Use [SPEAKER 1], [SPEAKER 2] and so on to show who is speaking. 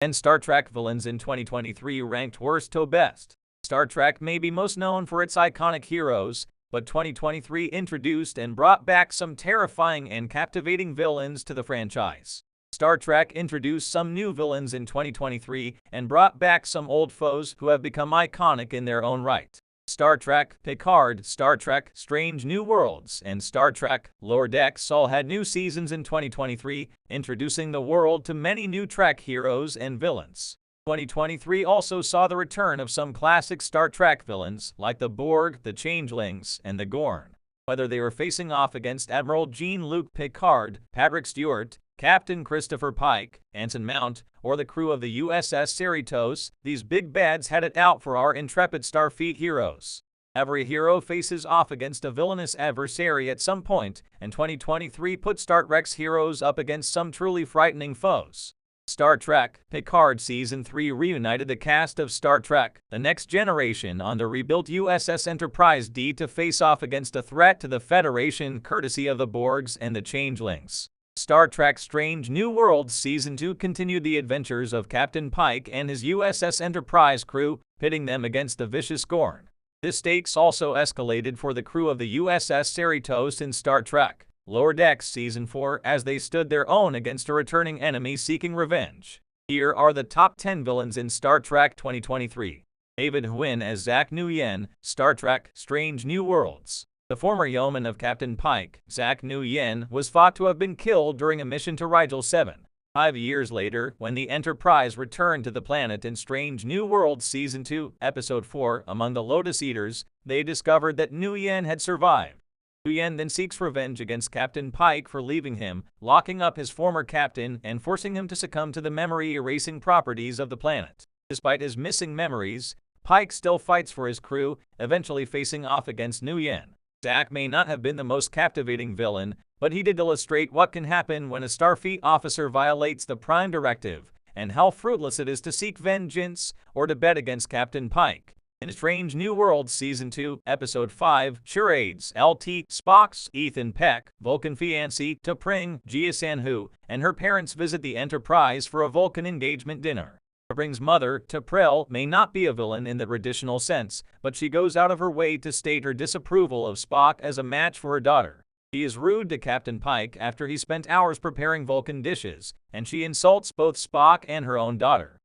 [SPEAKER 1] And Star Trek villains in 2023 ranked worst to best. Star Trek may be most known for its iconic heroes, but 2023 introduced and brought back some terrifying and captivating villains to the franchise. Star Trek introduced some new villains in 2023 and brought back some old foes who have become iconic in their own right. Star Trek Picard, Star Trek Strange New Worlds, and Star Trek Lower Decks all had new seasons in 2023, introducing the world to many new Trek heroes and villains. 2023 also saw the return of some classic Star Trek villains like the Borg, the Changelings, and the Gorn. Whether they were facing off against Admiral Jean-Luc Picard, Patrick Stewart, Captain Christopher Pike, Anson Mount, or the crew of the USS Cerritos, these big bads had it out for our intrepid Starfleet heroes. Every hero faces off against a villainous adversary at some point, and 2023 put Star Trek's heroes up against some truly frightening foes. Star Trek Picard Season 3 reunited the cast of Star Trek The Next Generation on the rebuilt USS Enterprise D to face off against a threat to the Federation courtesy of the Borgs and the Changelings. Star Trek Strange New Worlds Season 2 continued the adventures of Captain Pike and his USS Enterprise crew, pitting them against the vicious Gorn. The stakes also escalated for the crew of the USS Cerritos in Star Trek Lower Decks Season 4 as they stood their own against a returning enemy seeking revenge. Here are the top 10 villains in Star Trek 2023. David Huynh as Zak Nguyen, Star Trek Strange New Worlds. The former yeoman of Captain Pike, Zak Nguyen, was thought to have been killed during a mission to Rigel 7. 5 years later, when the Enterprise returned to the planet in Strange New Worlds Season 2, Episode 4, Among the Lotus Eaters, they discovered that Nguyen had survived. Nguyen then seeks revenge against Captain Pike for leaving him, locking up his former captain, and forcing him to succumb to the memory-erasing properties of the planet. Despite his missing memories, Pike still fights for his crew, eventually facing off against Nguyen. Zak may not have been the most captivating villain, but he did illustrate what can happen when a Starfleet officer violates the Prime Directive, and how fruitless it is to seek vengeance or to bet against Captain Pike. In Strange New Worlds Season 2, Episode 5, Charades, LT, Spock's, Ethan Peck, Vulcan fiancé, T'Pring, Jia Sanhu, and her parents visit the Enterprise for a Vulcan engagement dinner. T'Pring's mother, T'Pril, may not be a villain in the traditional sense, but she goes out of her way to state her disapproval of Spock as a match for her daughter. She is rude to Captain Pike after he spent hours preparing Vulcan dishes, and she insults both Spock and her own daughter.